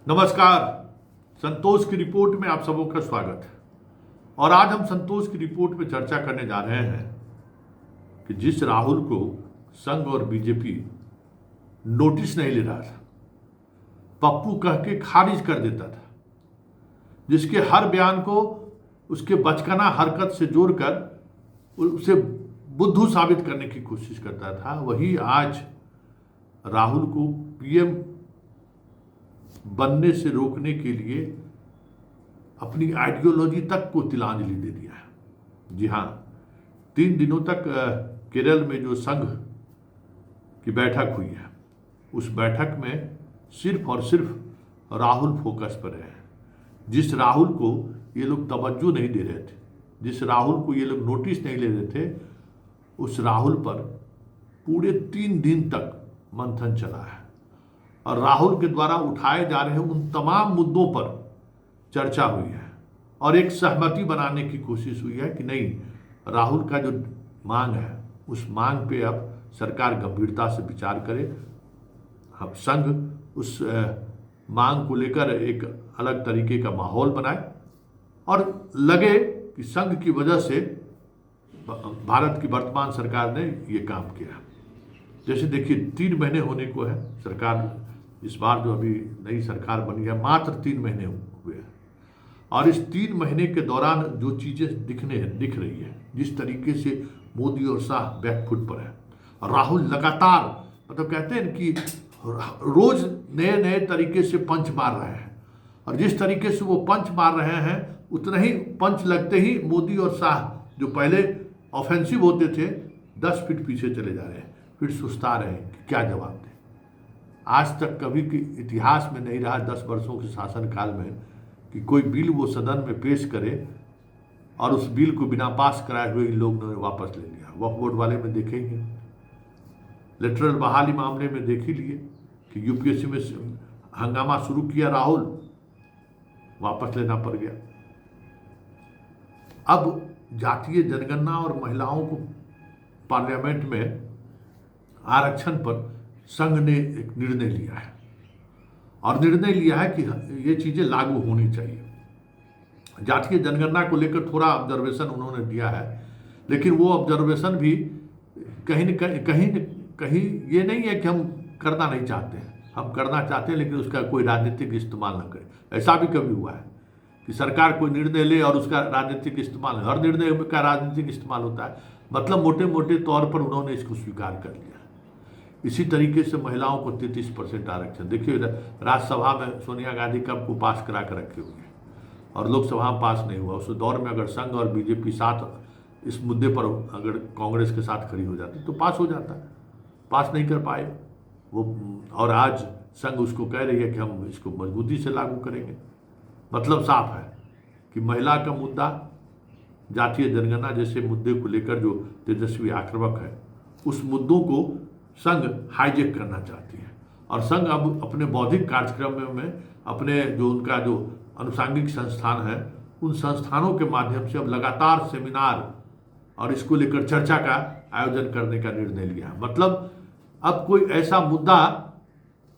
नमस्कार। संतोष की रिपोर्ट में आप सबों का स्वागत है। और आज हम संतोष की रिपोर्ट में चर्चा करने जा रहे हैं कि जिस राहुल को संघ और बीजेपी नोटिस नहीं ले रहा था, पप्पू कह के खारिज कर देता था, जिसके हर बयान को उसके बचकाना हरकत से जोड़कर उसे बुद्धू साबित करने की कोशिश करता था, वही आज राहुल को पीएम बनने से रोकने के लिए अपनी आइडियोलॉजी तक को तिलांजलि दे दिया है। जी हाँ, 3 दिनों तक केरल में जो संघ की बैठक हुई है, उस बैठक में सिर्फ और सिर्फ राहुल फोकस पर है। जिस राहुल को ये लोग तवज्जो नहीं दे रहे थे, जिस राहुल को ये लोग नोटिस नहीं ले रहे थे, उस राहुल पर पूरे 3 दिन तक मंथन चला है और राहुल के द्वारा उठाए जा रहे उन तमाम मुद्दों पर चर्चा हुई है और एक सहमति बनाने की कोशिश हुई है कि नहीं, राहुल का जो मांग है उस मांग पे अब सरकार गंभीरता से विचार करे। हम संघ उस मांग को लेकर एक अलग तरीके का माहौल बनाए और लगे कि संघ की वजह से भारत की वर्तमान सरकार ने ये काम किया। जैसे देखिए, 3 महीने होने को है सरकार, इस बार जो अभी नई सरकार बनी है मात्र 3 महीने हुए हैं और इस 3 महीने के दौरान जो चीज़ें दिख रही है, जिस तरीके से मोदी और शाह बैकफुट पर है और राहुल लगातार, मतलब कहते हैं कि रोज नए नए तरीके से पंच मार रहे हैं और जिस तरीके से वो पंच मार रहे हैं उतना ही पंच लगते ही मोदी और शाह जो पहले ऑफेंसिव होते थे 10 फीट पीछे चले जा रहे हैं, फिर सुस्ता रहे हैं कि क्या जवाब दें। आज तक कभी के इतिहास में नहीं रहा 10 वर्षों के शासनकाल में कि कोई बिल वो सदन में पेश करे और उस बिल को बिना पास कराए हुए इन लोगों ने वापस ले लिया। वक्फ बोर्ड वाले में देखेंगे, लेटरल बहाली मामले में देख ही लिए कि यूपीएससी में हंगामा शुरू किया राहुल, वापस लेना पड़ गया। अब जातीय जनगणना और महिलाओं को पार्लियामेंट में आरक्षण पर संघ ने एक निर्णय लिया है और निर्णय लिया है कि ये चीजें लागू होनी चाहिए। जातीय जनगणना को लेकर थोड़ा ऑब्जर्वेशन उन्होंने दिया है, लेकिन वो ऑब्जर्वेशन भी कहीं न कहीं ये नहीं है कि हम करना नहीं चाहते हैं, हम करना चाहते हैं लेकिन उसका कोई राजनीतिक इस्तेमाल न करें। ऐसा भी कभी हुआ है कि सरकार कोई निर्णय ले और उसका राजनीतिक इस्तेमाल, हर निर्णय का राजनीतिक इस्तेमाल होता है, मतलब मोटे मोटे तौर पर उन्होंने इसको स्वीकार कर लिया। इसी तरीके से महिलाओं को 33% आरक्षण, देखिए राज्यसभा में सोनिया गांधी कब को पास करा कर रखे हुए हैं और लोकसभा में पास नहीं हुआ। उस दौर में अगर संघ और बीजेपी साथ इस मुद्दे पर अगर कांग्रेस के साथ खड़ी हो जाती तो पास हो जाता, पास नहीं कर पाए वो, और आज संघ उसको कह रही है कि हम इसको मजबूती से लागू करेंगे। मतलब साफ है कि महिला का मुद्दा, जातीय जनगणना जैसे मुद्दे को लेकर जो तेजस्वी आक्रामक है, उस मुद्दों को संघ हाईजेक करना चाहती है और संघ अब अपने बौद्धिक कार्यक्रम में अपने जो उनका जो अनुषांगिक संस्थान है, उन संस्थानों के माध्यम से अब लगातार सेमिनार और इसको लेकर चर्चा का आयोजन करने का निर्णय लिया। मतलब अब कोई ऐसा मुद्दा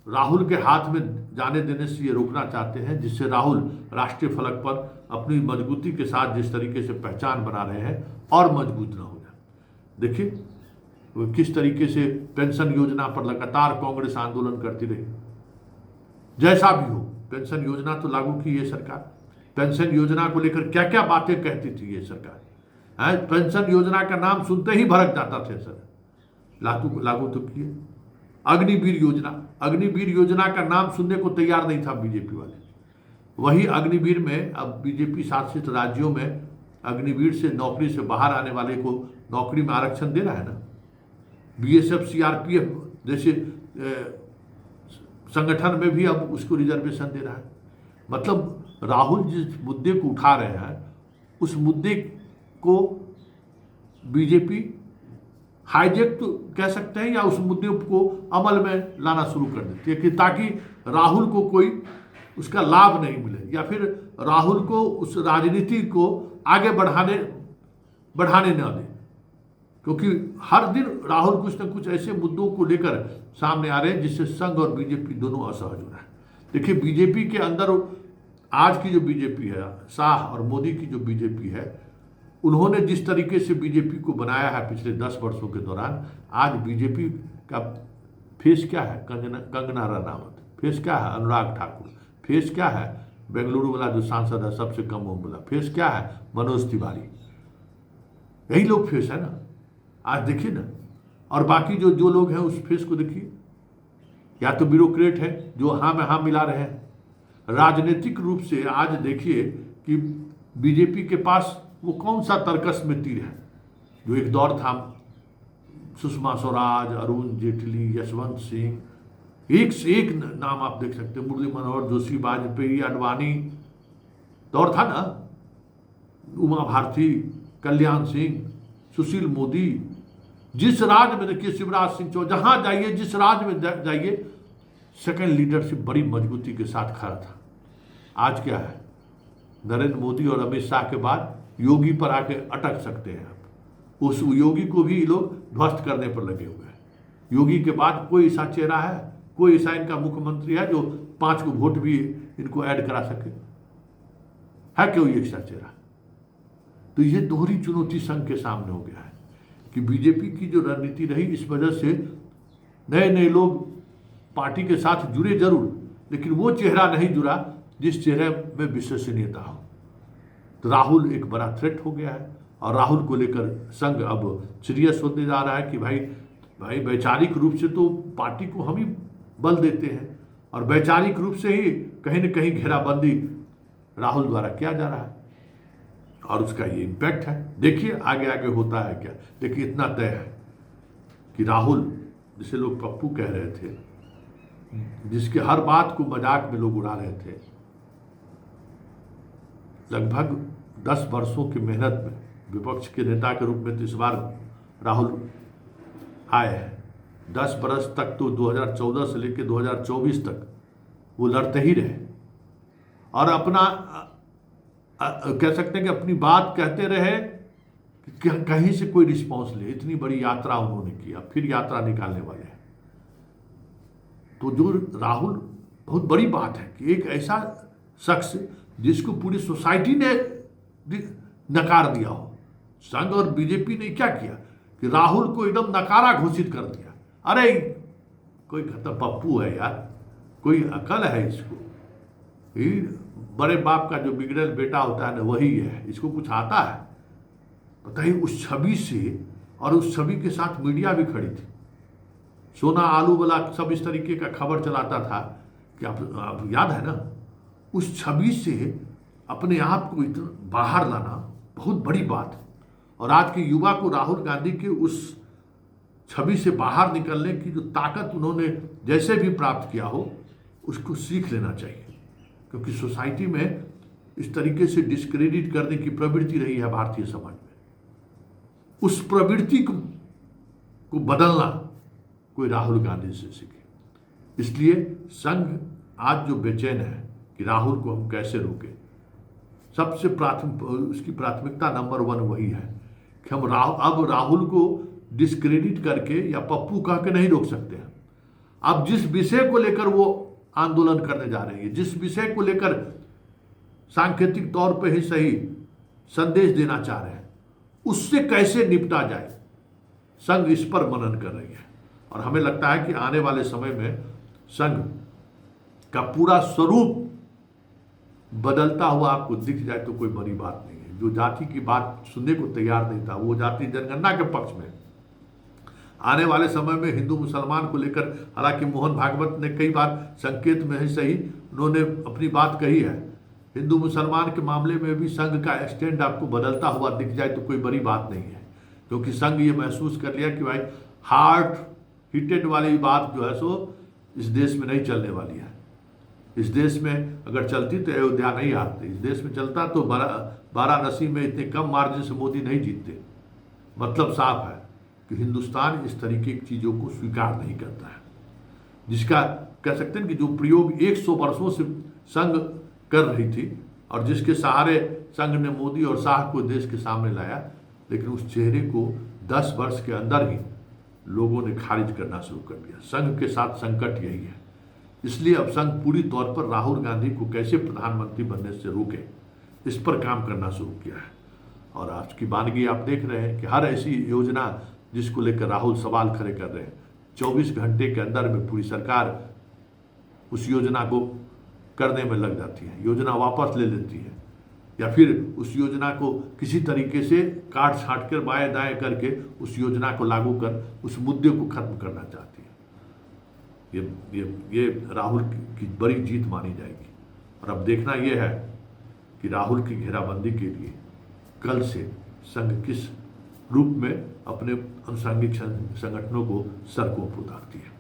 राहुल के हाथ में जाने देने से ये रोकना चाहते हैं जिससे राहुल राष्ट्रीय फलक पर अपनी मजबूती के साथ जिस तरीके से पहचान बना रहे हैं और मजबूत ना हो जाए। देखिए किस तरीके से पेंशन योजना पर लगातार कांग्रेस आंदोलन करती रही। जैसा भी हो, पेंशन योजना तो लागू की ये सरकार, पेंशन योजना को लेकर क्या क्या बातें कहती थी ये सरकार, पेंशन योजना का नाम सुनते ही भड़क जाता थे सर, लागू तो किए। अग्निवीर योजना, अग्निवीर योजना का नाम सुनने को तैयार नहीं था बीजेपी वाले। वही अग्निवीर में अब बीजेपी शासित राज्यों में अग्निवीर से नौकरी से बाहर आने वाले को नौकरी में आरक्षण दे रहा है ना। बीएसएफ सीआरपीएफ जैसे संगठन में भी अब उसको रिजर्वेशन दे रहा है। मतलब राहुल जिस मुद्दे को उठा रहे हैं उस मुद्दे को बीजेपी हाईजेक तो कह सकते हैं या उस मुद्दे को अमल में लाना शुरू कर देती है कि ताकि राहुल को कोई उसका लाभ नहीं मिले या फिर राहुल को उस राजनीति को आगे बढ़ाने न दे, क्योंकि हर दिन राहुल कुछ न कुछ ऐसे मुद्दों को लेकर सामने आ रहे हैं जिससे संघ और बीजेपी दोनों असहज हो रहा है। देखिए बीजेपी के अंदर आज की जो बीजेपी है, शाह और मोदी की जो बीजेपी है, उन्होंने जिस तरीके से बीजेपी को बनाया है पिछले 10 वर्षों के दौरान, आज बीजेपी का फेस क्या है? कंगना रनावत। फेस क्या है? अनुराग ठाकुर। फेस क्या है? बेंगलुरु वाला जो सांसद है सबसे कम उम्र वाला। फेस क्या है? मनोज तिवारी। यही लोग फेस है ना आज, देखिए ना। और बाकी जो जो लोग हैं उस फेस को देखिए, या तो ब्यूरोक्रेट है जो हाँ में हाँ मिला रहे हैं। राजनीतिक रूप से आज देखिए कि बीजेपी के पास वो कौन सा तर्कस में तीर है जो एक दौर था। सुषमा स्वराज, अरुण जेटली, यशवंत सिंह, एक से एक नाम आप देख सकते हैं। मुरली मनोहर जोशी, वाजपेयी, अडवाणी दौर था ना। उमा भारती, कल्याण सिंह, सुशील मोदी। जिस राज्य में देखिए शिवराज सिंह चौहान, जहां जाइए जिस राज्य में जाइए सेकंड लीडरशिप बड़ी मजबूती के साथ खड़ा था। आज क्या है? नरेंद्र मोदी और अमित शाह के बाद योगी पर आके अटक सकते हैं आप। उस योगी को भी लोग ध्वस्त करने पर लगे हुए हैं। योगी के बाद कोई ऐसा चेहरा है, कोई ऐसा इनका मुख्यमंत्री है जो 5 को वोट भी इनको ऐड करा सके? है कोई ऐसा चेहरा? तो ये दोहरी चुनौती संघ के सामने हो गया है कि बीजेपी की जो रणनीति रही, इस वजह से नए नए लोग पार्टी के साथ जुड़े जरूर, लेकिन वो चेहरा नहीं जुड़ा जिस चेहरे में विश्वसनीयता हो। तो राहुल एक बड़ा थ्रेट हो गया है और राहुल को लेकर संघ अब सीरियस होते जा रहा है कि भाई वैचारिक रूप से तो पार्टी को हम ही बल देते हैं और वैचारिक रूप से ही कहीं न कहीं घेराबंदी राहुल द्वारा किया जा रहा है और उसका ये इम्पैक्ट है। देखिए आगे आगे होता है क्या। देखिए इतना तय है कि राहुल, जिसे लोग पप्पू कह रहे थे, जिसके हर बात को मजाक में लोग उड़ा रहे थे, लगभग 10 वर्षों की मेहनत में विपक्ष के नेता के रूप में तो इस बार राहुल आए हैं। 10 बरस तक तो 2014 से लेकर 2024 तक वो लड़ते ही रहे और अपना कह सकते हैं कि अपनी बात कहते रहे कि कहीं से कोई रिस्पॉन्स ले। इतनी बड़ी यात्रा उन्होंने किया, फिर यात्रा निकालने वाले हैं। तो जो राहुल, बहुत बड़ी बात है कि एक ऐसा शख्स जिसको पूरी सोसाइटी ने नकार दिया हो। संघ और बीजेपी ने क्या किया कि राहुल को एकदम नकारा घोषित कर दिया। अरे कोई खत्म पप्पू है यार, कोई अकल है इसको? बड़े बाप का जो बिगड़ेल बेटा होता है ना, वही है। इसको कुछ आता है? बताइए। उस छवि से, और उस छवि के साथ मीडिया भी खड़ी थी। सोना आलू वाला सब इस तरीके का खबर चलाता था कि आप याद है ना। उस छवि से अपने आप को इतना बाहर लाना बहुत बड़ी बात है। और आज के युवा को राहुल गांधी के उस छवि से बाहर निकलने की जो ताकत उन्होंने जैसे भी प्राप्त किया हो, उसको सीख लेना चाहिए। क्योंकि सोसाइटी में इस तरीके से डिस्क्रेडिट करने की प्रवृत्ति रही है भारतीय समाज में। उस प्रवृत्ति को बदलना कोई राहुल गांधी से सीखे। इसलिए संघ आज जो बेचैन है कि राहुल को हम कैसे रोकें, सबसे उसकी प्राथमिकता नंबर 1 वही है कि हम अब राहुल को डिस्क्रेडिट करके या पप्पू कह के नहीं रोक सकते हैं। अब जिस विषय को लेकर वो आंदोलन करने जा रहे हैं, जिस विषय को लेकर सांकेतिक तौर पे ही सही संदेश देना चाह रहे हैं, उससे कैसे निपटा जाए, संघ इस पर मनन कर रही है। और हमें लगता है कि आने वाले समय में संघ का पूरा स्वरूप बदलता हुआ आपको दिख जाए तो कोई बड़ी बात नहीं है। जो जाति की बात सुनने को तैयार नहीं था, वो जाति जनगणना के पक्ष में आने वाले समय में हिंदू मुसलमान को लेकर, हालांकि मोहन भागवत ने कई बार संकेत में ही सही उन्होंने अपनी बात कही है, हिंदू मुसलमान के मामले में भी संघ का स्टैंड आपको बदलता हुआ दिख जाए तो कोई बड़ी बात नहीं है। क्योंकि संघ ये महसूस कर लिया कि भाई हार्ट हिटेड वाली बात जो है सो इस देश में नहीं चलने वाली है। इस देश में अगर चलती तो अयोध्या नहीं आते, इस देश में चलता तो वाराणसी में इतने कम मार्जिन से मोदी नहीं जीतते। मतलब साफ है कि हिंदुस्तान इस तरीके की चीज़ों को स्वीकार नहीं करता है, जिसका कह सकते हैं कि जो प्रयोग 100 वर्षों से संघ कर रही थी और जिसके सहारे संघ ने मोदी और शाह को देश के सामने लाया, लेकिन उस चेहरे को 10 वर्ष के अंदर ही लोगों ने खारिज करना शुरू कर दिया। संघ के साथ संकट यही है इसलिए अब संघ पूरी तौर पर राहुल गांधी को कैसे प्रधानमंत्री बनने से रोके, इस पर काम करना शुरू किया है। और आज की वानगी आप देख रहे हैं कि हर ऐसी योजना जिसको लेकर राहुल सवाल खड़े कर रहे हैं, 24 घंटे के अंदर में पूरी सरकार उस योजना को करने में लग जाती है, योजना वापस ले लेती है, या फिर उस योजना को किसी तरीके से काट छांट कर बाएं दाएं करके उस योजना को लागू कर उस मुद्दे को खत्म करना चाहती है। ये राहुल की बड़ी जीत मानी जाएगी। और अब देखना यह है कि राहुल की घेराबंदी के लिए कल से संघ किस रूप में अपने अनुषंगिक संगठनों को सड़कों पर उतारती है।